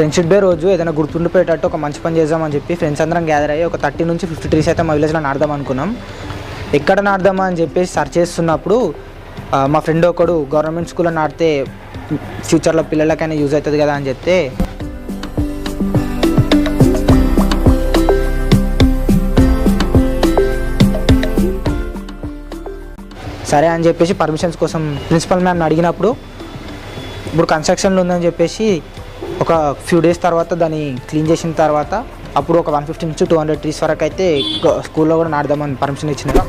Friendship day రోజు ఏదైనా గుర్తుండిపోయేటట్టు ఒక మంచి పని చేద్దామని చెప్పి ఫ్రెండ్స్ అందరం గ్యాదర్ అయ్యి ఒక 30 నుంచి 50 ట్రీస్ అయితే మా విలేజ్లో నాడదాం అనుకున్నాం. ఎక్కడ నాడదామా అని చెప్పేసి సర్చ్ చేస్తున్నప్పుడు మా ఫ్రెండ్ ఒకడు గవర్నమెంట్ స్కూల్లో నాటితే ఫ్యూచర్లో పిల్లలకైనా యూజ్ అవుతుంది కదా అని చెప్తే సరే అని చెప్పేసి పర్మిషన్స్ కోసం ప్రిన్సిపల్ మ్యామ్ని అడిగినప్పుడు ఇప్పుడు కన్స్ట్రక్షన్లో ఉందని చెప్పేసి ఒక ఫ్యూ డేస్ తర్వాత దాన్ని క్లీన్ చేసిన తర్వాత అప్పుడు ఒక 150 నుంచి 200 ట్రీస్ వరకు అయితే స్కూల్లో కూడా నాటుదామని పర్మిషన్ ఇచ్చినారు.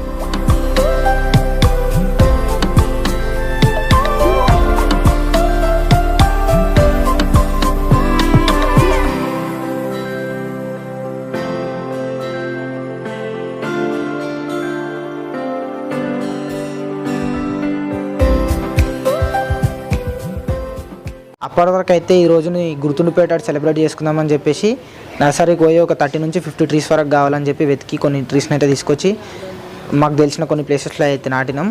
అప్పటి వరకు అయితే ఈ రోజుని గుర్తుండిపోయేటట్టు సెలబ్రేట్ చేసుకుందామని చెప్పేసి నర్సరీకి పోయి ఒక 30 నుంచి 50 ట్రీస్ వరకు కావాలని చెప్పి వెతికి కొన్ని ట్రీస్ని అయితే తీసుకొచ్చి మాకు తెలిసిన కొన్ని ప్లేసెస్లో అయితే నాటినాం.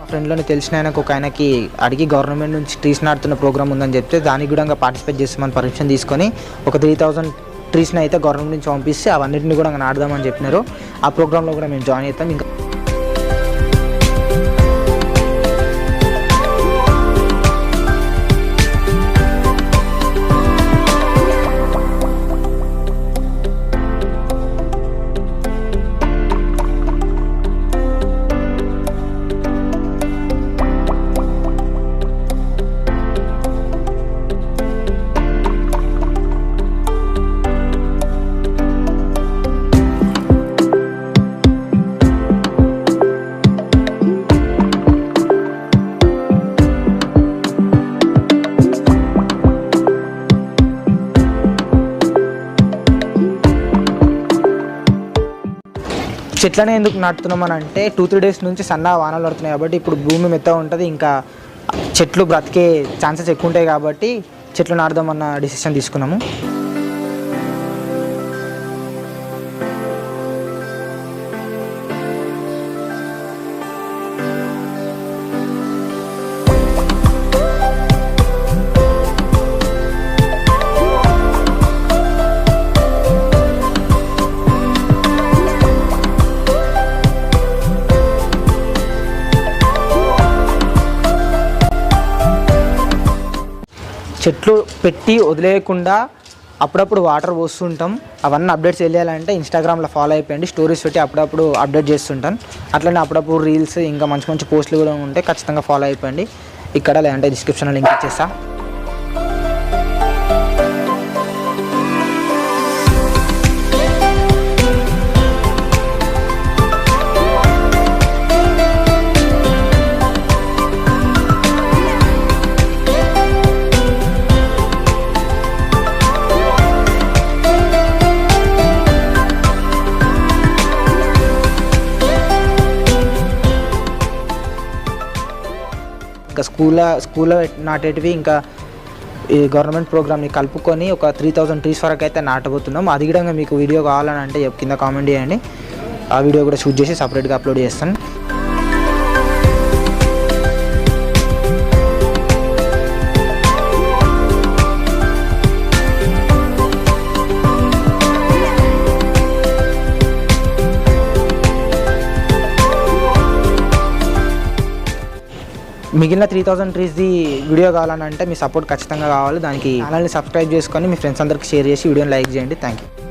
ఫ్రెండ్లోనే తెలిసిన ఆయనకు ఒక ఆయనకి అడిగి గవర్నమెంట్ నుంచి ట్రీస్ నాటుతున్న ప్రోగ్రామ్ ఉందని చెప్తే దానికి కూడా పార్టిసిపేట్ చేస్తామని పర్మిషన్ తీసుకొని ఒక 3000 ట్రీస్ని అయితే గవర్నమెంట్ నుంచి పంపిస్తే అవన్నింటిని కూడా నాటుదామని చెప్పినారు. ఆ ప్రోగ్రాంలో కూడా మేము జాయిన్ అవుతాం. ఇంకా చెట్లనే ఎందుకు నాటుతున్నామని అంటే 2-3 డేస్ నుంచి సన్న వానలు పడుతున్నాయి కాబట్టి ఇప్పుడు భూమి మెత్తగా ఉంటుంది, ఇంకా చెట్లు బ్రతికే ఛాన్సెస్ ఎక్కువ ఉంటాయి కాబట్టి చెట్లు నాటుదామన్న డిసిషన్ తీసుకున్నాము. చెట్లు పెట్టి వదిలేయకుండా అప్పుడప్పుడు వాటర్ పోస్తుంటాం. అవన్నీ అప్డేట్స్ వెళ్ళాలంటే ఇన్స్టాగ్రామ్లో ఫాలో అయిపోయింది, స్టోరీస్ పెట్టి అప్పుడప్పుడు అప్డేట్ చేస్తుంటాను. అట్లనే అప్పుడప్పుడు రీల్స్ ఇంకా మంచి మంచి పోస్టులు కూడా ఉంటే ఖచ్చితంగా ఫాలో అయిపోయింది. ఇక్కడ లేదంటే డిస్క్రిప్షన్లో లింక్ ఇచ్చేస్తా. ఇంకా స్కూల్లో నాటేటివి ఇంకా ఈ గవర్నమెంట్ ప్రోగ్రామ్ని కలుపుకొని ఒక 3000 ట్రీస్ వరకు అయితే నాటబోతున్నాం. అది కూడా మీకు వీడియో కావాలని అంటే కింద కామెంట్ చేయండి, ఆ వీడియో కూడా షూట్ చేసి సపరేట్గా అప్లోడ్ చేస్తాను. మిగిలిన 3000 ట్రీస్ది వీడియో కావాలని అంటే మీ సపోర్ట్ ఖచ్చితంగా కావాలి. దానికి ఛానల్ని సబ్స్క్రైబ్ చేసుకొని మీ ఫ్రెండ్స్ అందరికి షేర్ చేసి వీడియోని లైక్ చేయండి. Thank you.